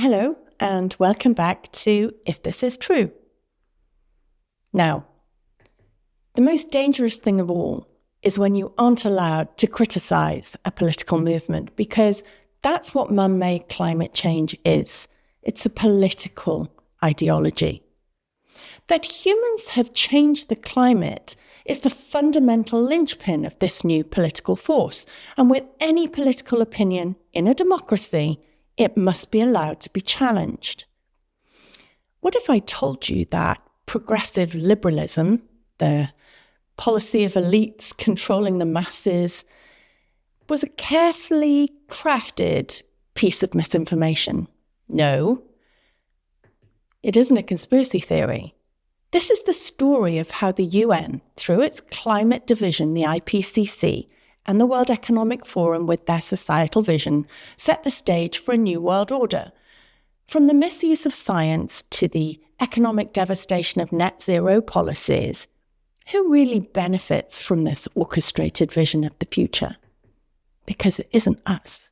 Hello, and welcome back to If This Is True. Now, the most dangerous thing of all is when you aren't allowed to criticise a political movement, because that's what man-made climate change is. It's a political ideology. That humans have changed the climate is the fundamental linchpin of this new political force, and with any political opinion in a democracy, it must be allowed to be challenged. What if I told you that progressive liberalism, the policy of elites controlling the masses, was a carefully crafted piece of misinformation? No, it isn't a conspiracy theory. This is the story of how the UN, through its climate division, the IPCC, and the World Economic Forum with their societal vision, set the stage for a new world order. From the misuse of science to the economic devastation of net zero policies, who really benefits from this orchestrated vision of the future? Because it isn't us.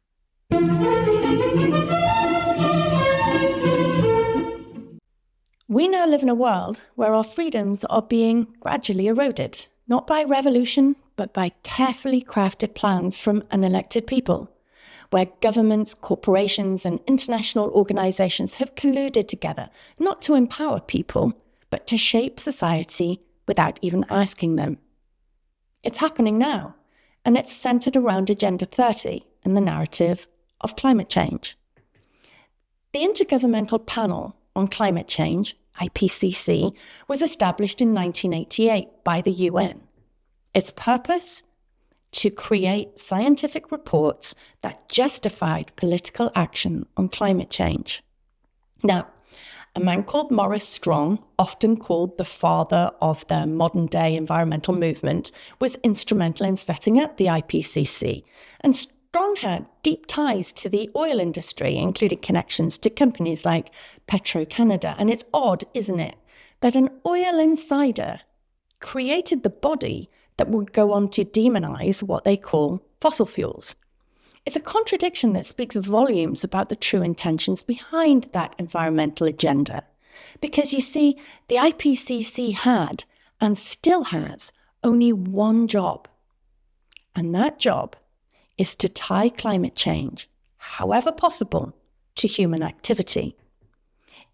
We now live in a world where our freedoms are being gradually eroded, not by revolution, but by carefully crafted plans from unelected people, where governments, corporations, and international organizations have colluded together, not to empower people, but to shape society without even asking them. It's happening now, and it's centered around Agenda 30 and the narrative of climate change. The Intergovernmental Panel on Climate Change, IPCC, was established in 1988 by the UN. Its purpose? To create scientific reports that justified political action on climate change. Now, a man called Maurice Strong, often called the father of the modern-day environmental movement, was instrumental in setting up the IPCC, and Strong had deep ties to the oil industry, including connections to companies like Petro-Canada. And it's odd, isn't it, that an oil insider created the body that would go on to demonize what they call fossil fuels. It's a contradiction that speaks volumes about the true intentions behind that environmental agenda. Because you see, the IPCC had, and still has, only one job. And that job is to tie climate change, however possible, to human activity.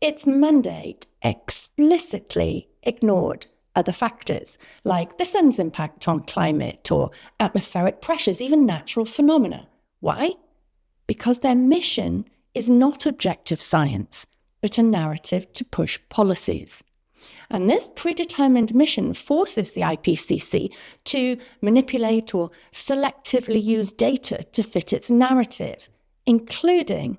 Its mandate explicitly ignored other factors, like the sun's impact on climate or atmospheric pressures, even natural phenomena. Why? Because their mission is not objective science, but a narrative to push policies. And this predetermined mission forces the IPCC to manipulate or selectively use data to fit its narrative, including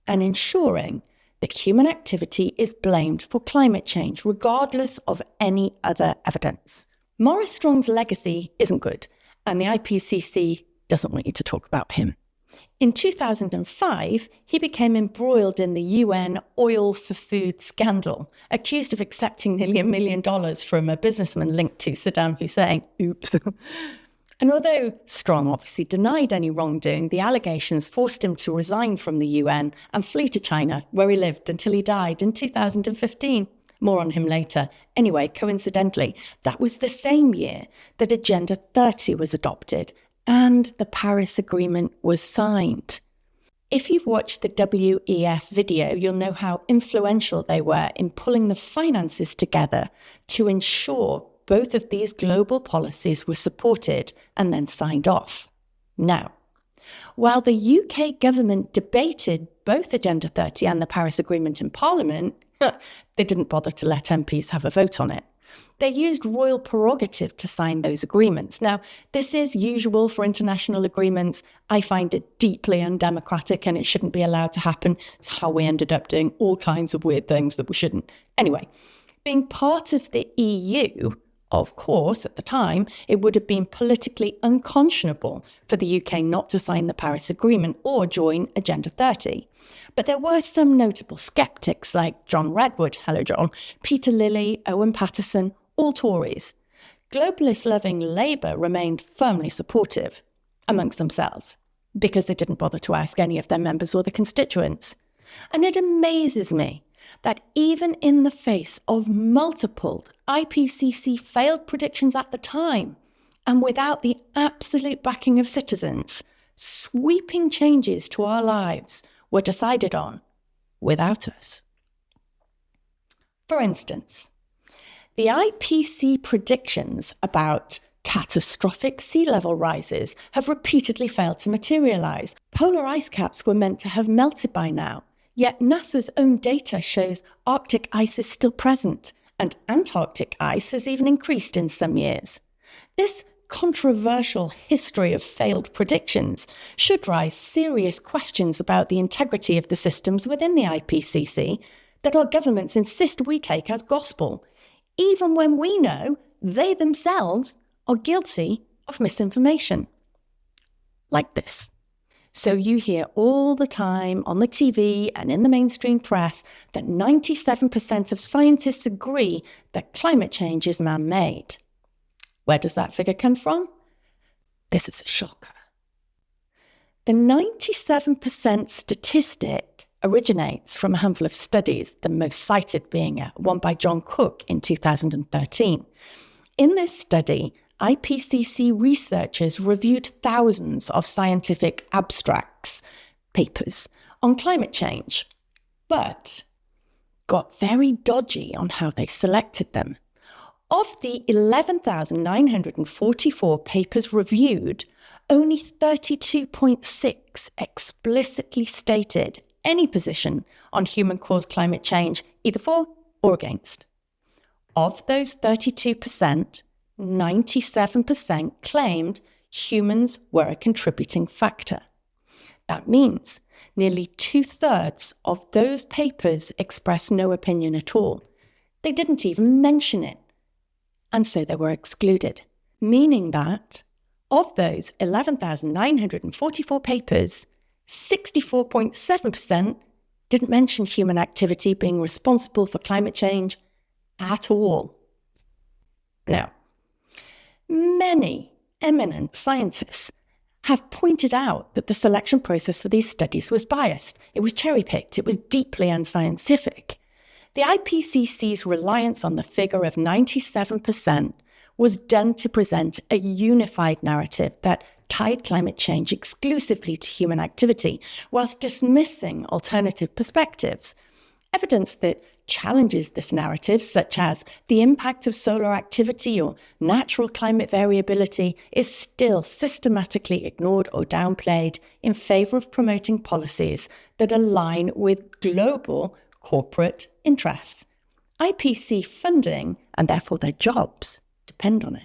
and ensuring that human activity is blamed for climate change, regardless of any other evidence. Maurice Strong's legacy isn't good, and the IPCC doesn't want you to talk about him. In 2005, he became embroiled in the UN oil for food scandal, accused of accepting nearly $1 million from a businessman linked to Saddam Hussein. Oops. And although Strong obviously denied any wrongdoing, the allegations forced him to resign from the UN and flee to China, where he lived until he died in 2015. More on him later. Anyway, coincidentally, that was the same year that Agenda 30 was adopted and the Paris Agreement was signed. If you've watched the WEF video, you'll know how influential they were in pulling the finances together to ensure both of these global policies were supported and then signed off. Now, while the UK government debated both Agenda 30 and the Paris Agreement in Parliament, they didn't bother to let MPs have a vote on it. They used royal prerogative to sign those agreements. Now, this is usual for international agreements. I find it deeply undemocratic and it shouldn't be allowed to happen. It's how we ended up doing all kinds of weird things that we shouldn't. Anyway, being part of the EU, of course, at the time, it would have been politically unconscionable for the UK not to sign the Paris Agreement or join Agenda 30. But there were some notable sceptics like John Redwood, hello John, Peter Lilly, Owen Paterson, all Tories. Globalist-loving Labour remained firmly supportive amongst themselves because they didn't bother to ask any of their members or the constituents. And it amazes me that even in the face of multiple IPCC failed predictions at the time, and without the absolute backing of citizens, sweeping changes to our lives were decided on without us. For instance, the IPCC predictions about catastrophic sea level rises have repeatedly failed to materialise. Polar ice caps were meant to have melted by now, yet NASA's own data shows Arctic ice is still present, and Antarctic ice has even increased in some years. This controversial history of failed predictions should raise serious questions about the integrity of the systems within the IPCC that our governments insist we take as gospel, even when we know they themselves are guilty of misinformation. Like this. So you hear all the time on the TV and in the mainstream press that 97% of scientists agree that climate change is man-made. Where does that figure come from? This is a shocker. The 97% statistic originates from a handful of studies, the most cited being one by John Cook in 2013. In this study, IPCC researchers reviewed thousands of scientific abstracts, papers, on climate change, but got very dodgy on how they selected them. Of the 11,944 papers reviewed, only 32.6 explicitly stated any position on human-caused climate change, either for or against. Of those 32%, 97% claimed humans were a contributing factor. That means nearly 2/3 of those papers expressed no opinion at all. They didn't even mention it. And so they were excluded, meaning that of those 11,944 papers, 64.7% didn't mention human activity being responsible for climate change at all. Now, many eminent scientists have pointed out that the selection process for these studies was biased. It was cherry-picked. It was deeply unscientific. The IPCC's reliance on the figure of 97% was done to present a unified narrative that tied climate change exclusively to human activity, whilst dismissing alternative perspectives. Evidence that challenges this narrative, such as the impact of solar activity or natural climate variability, is still systematically ignored or downplayed in favour of promoting policies that align with global corporate interests. IPCC funding, and therefore their jobs, depend on it.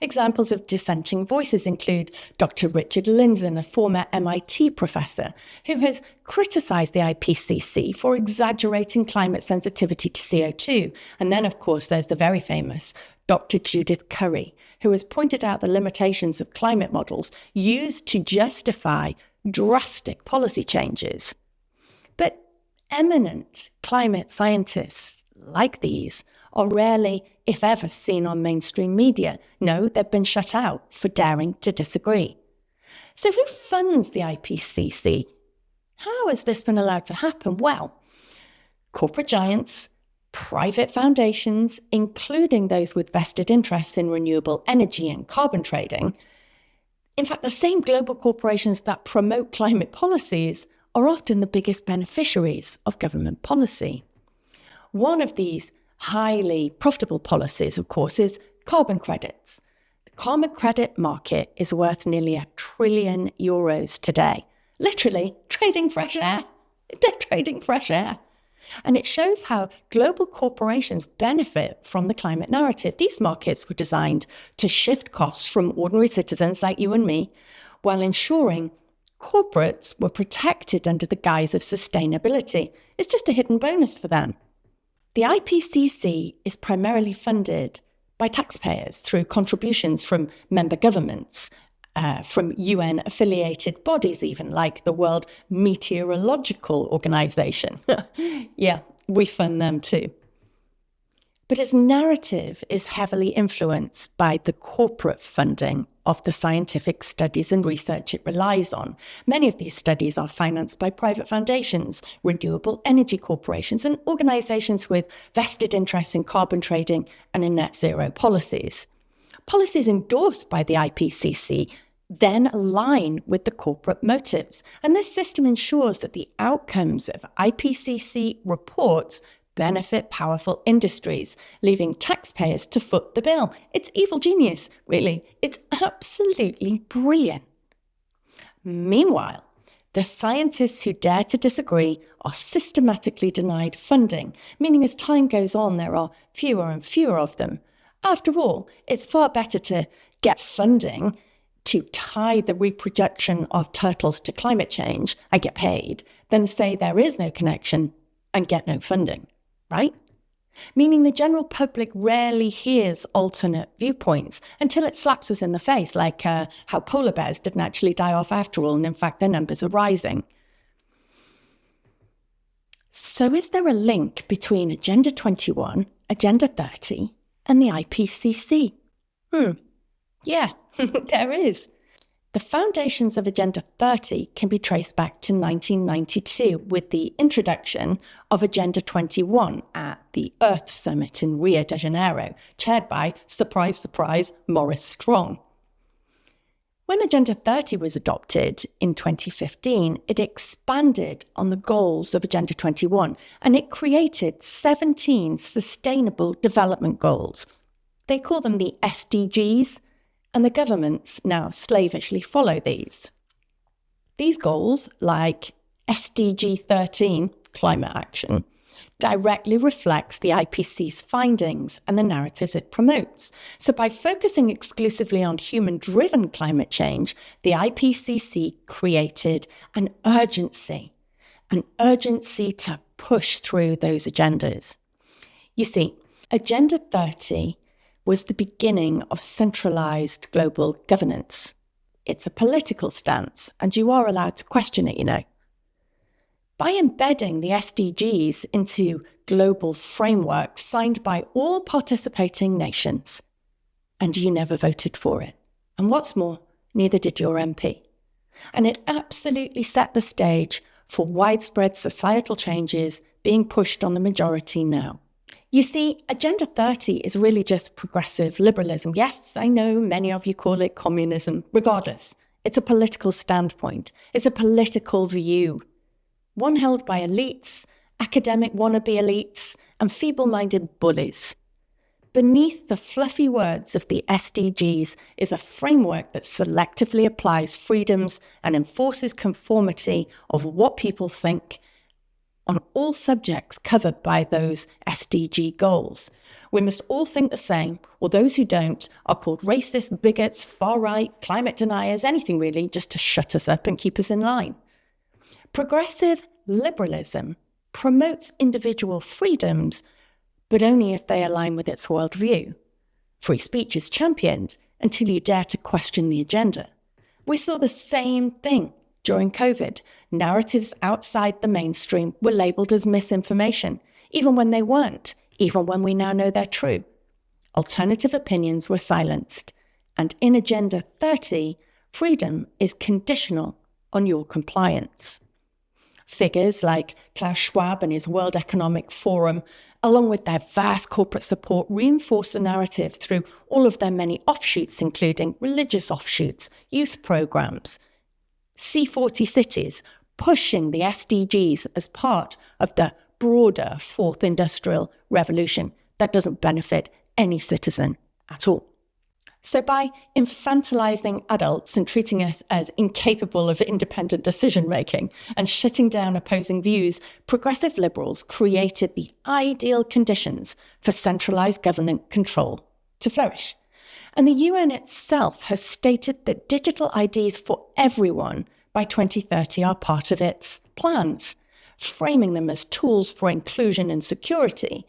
Examples of dissenting voices include Dr. Richard Lindzen, a former MIT professor, who has criticised the IPCC for exaggerating climate sensitivity to CO2. And then, of course, there's the very famous Dr. Judith Curry, who has pointed out the limitations of climate models used to justify drastic policy changes. But eminent climate scientists like these are rarely, if ever, seen on mainstream media. No, they've been shut out for daring to disagree. So who funds the IPCC? How has this been allowed to happen? Well, corporate giants, private foundations, including those with vested interests in renewable energy and carbon trading. In fact, the same global corporations that promote climate policies are often the biggest beneficiaries of government policy. One of these highly profitable policies, of course, is carbon credits. The carbon credit market is worth nearly €1 trillion today. Literally trading fresh air. They're trading fresh air. And it shows how global corporations benefit from the climate narrative. These markets were designed to shift costs from ordinary citizens like you and me, while ensuring corporates were protected under the guise of sustainability. It's just a hidden bonus for them. The IPCC is primarily funded by taxpayers through contributions from member governments, from UN-affiliated bodies even, like the World Meteorological Organization. Yeah, we fund them too. But its narrative is heavily influenced by the corporate funding of the scientific studies and research it relies on. Many of these studies are financed by private foundations, renewable energy corporations, and organizations with vested interests in carbon trading and in net zero policies. Policies endorsed by the IPCC then align with the corporate motives, and this system ensures that the outcomes of IPCC reports benefit powerful industries, leaving taxpayers to foot the bill. It's evil genius, really. It's absolutely brilliant. Meanwhile, the scientists who dare to disagree are systematically denied funding, meaning as time goes on, there are fewer and fewer of them. After all, it's far better to get funding to tie the reproduction of turtles to climate change and get paid than say there is no connection and get no funding, right? Meaning the general public rarely hears alternate viewpoints until it slaps us in the face, like how polar bears didn't actually die off after all, and in fact their numbers are rising. So is there a link between Agenda 21, Agenda 30, and the IPCC? Yeah, there is. The foundations of Agenda 30 can be traced back to 1992 with the introduction of Agenda 21 at the Earth Summit in Rio de Janeiro, chaired by, surprise, surprise, Maurice Strong. When Agenda 30 was adopted in 2015, it expanded on the goals of Agenda 21 and it created 17 Sustainable Development Goals. They call them the SDGs, and the governments now slavishly follow these. These goals, like SDG 13, climate action, directly reflects the IPCC's findings and the narratives it promotes. So by focusing exclusively on human-driven climate change, the IPCC created an urgency to push through those agendas. You see, Agenda 30 was the beginning of centralized global governance. It's a political stance, and you are allowed to question it, you know. By embedding the SDGs into global frameworks signed by all participating nations, and you never voted for it. And what's more, neither did your MP. And it absolutely set the stage for widespread societal changes being pushed on the majority now. You see, Agenda 30 is really just progressive liberalism. Yes, I know many of you call it communism. Regardless, it's a political standpoint. It's a political view. One held by elites, academic wannabe elites, and feeble-minded bullies. Beneath the fluffy words of the SDGs is a framework that selectively applies freedoms and enforces conformity of what people think on all subjects covered by those SDG goals. We must all think the same, or those who don't are called racist, bigots, far-right, climate deniers, anything really, just to shut us up and keep us in line. Progressive liberalism promotes individual freedoms, but only if they align with its worldview. Free speech is championed until you dare to question the agenda. We saw the same thing during COVID. Narratives outside the mainstream were labelled as misinformation, even when they weren't, even when we now know they're true. Alternative opinions were silenced. And in Agenda 30, freedom is conditional on your compliance. Figures like Klaus Schwab and his World Economic Forum, along with their vast corporate support, reinforce the narrative through all of their many offshoots, including religious offshoots, youth programs, C40 cities, pushing the SDGs as part of the broader fourth industrial revolution that doesn't benefit any citizen at all. So by infantilizing adults and treating us as incapable of independent decision-making and shutting down opposing views, progressive liberals created the ideal conditions for centralized government control to flourish. And the UN itself has stated that digital IDs for everyone by 2030 are part of its plans, framing them as tools for inclusion and security.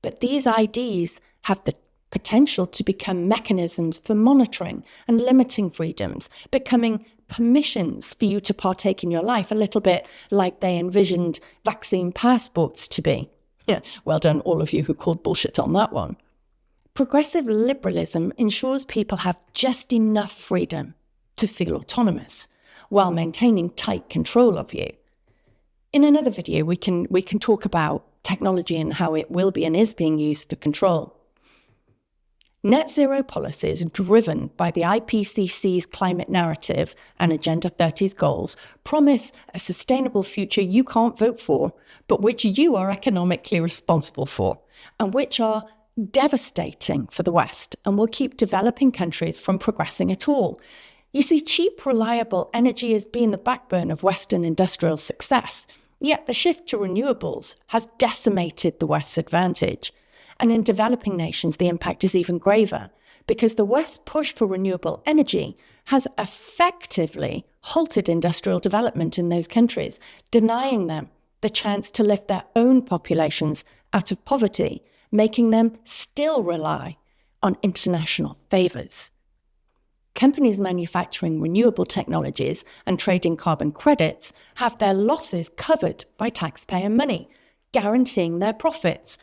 But these IDs have the potential to become mechanisms for monitoring and limiting freedoms, becoming permissions for you to partake in your life, a little bit like they envisioned vaccine passports to be. Yeah, well done all of you who called bullshit on that one. Progressive liberalism ensures people have just enough freedom to feel autonomous while maintaining tight control of you. In another video, we can talk about technology and how it will be and is being used for control. Net zero policies driven by the IPCC's climate narrative and Agenda 30's goals promise a sustainable future you can't vote for, but which you are economically responsible for, and which are devastating for the West and will keep developing countries from progressing at all. You see, cheap, reliable energy has been the backbone of Western industrial success, yet the shift to renewables has decimated the West's advantage. And in developing nations, the impact is even graver, because the West's push for renewable energy has effectively halted industrial development in those countries, denying them the chance to lift their own populations out of poverty, making them still rely on international favours. Companies manufacturing renewable technologies and trading carbon credits have their losses covered by taxpayer money, guaranteeing their profits.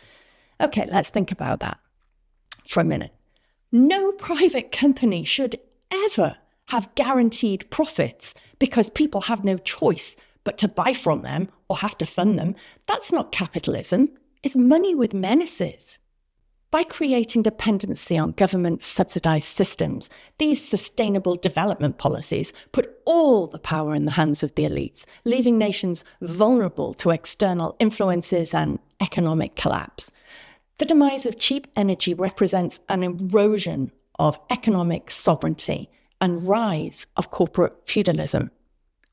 Okay, let's think about that for a minute. No private company should ever have guaranteed profits because people have no choice but to buy from them or have to fund them. That's not capitalism. It's money with menaces. By creating dependency on government-subsidized systems, these sustainable development policies put all the power in the hands of the elites, leaving nations vulnerable to external influences and economic collapse. The demise of cheap energy represents an erosion of economic sovereignty and rise of corporate feudalism,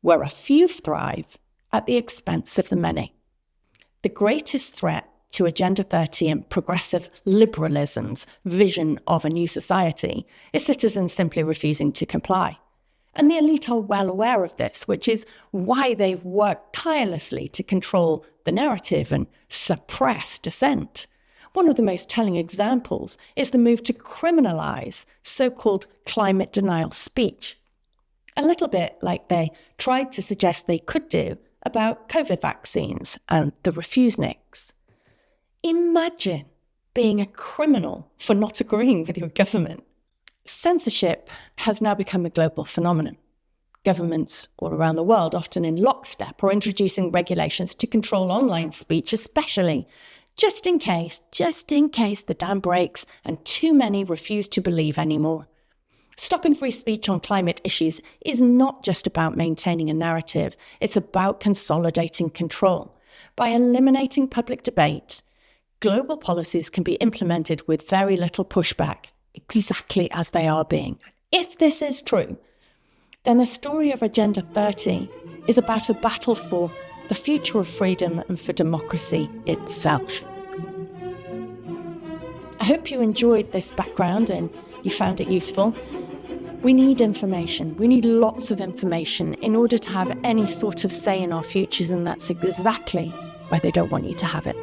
where a few thrive at the expense of the many. The greatest threat to Agenda 30 and progressive liberalism's vision of a new society is citizens simply refusing to comply. And the elite are well aware of this, which is why they've worked tirelessly to control the narrative and suppress dissent. One of the most telling examples is the move to criminalize so-called climate denial speech, a little bit like they tried to suggest they could do about COVID vaccines and the refuseniks. Imagine being a criminal for not agreeing with your government. Censorship has now become a global phenomenon. Governments all around the world, often in lockstep, are introducing regulations to control online speech, especially just in case the dam breaks and too many refuse to believe anymore. Stopping free speech on climate issues is not just about maintaining a narrative, it's about consolidating control. By eliminating public debate, global policies can be implemented with very little pushback, exactly as they are being. If this is true, then the story of Agenda 30 is about a battle for the future of freedom and for democracy itself. I hope you enjoyed this background and you found it useful. We need information. We need lots of information in order to have any sort of say in our futures, and that's exactly why they don't want you to have it.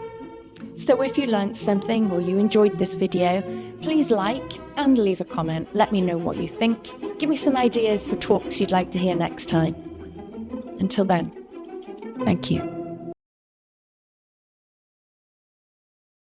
So if you learned something or you enjoyed this video, please like and leave a comment. Let me know what you think. Give me some ideas for talks you'd like to hear next time. Until then, thank you.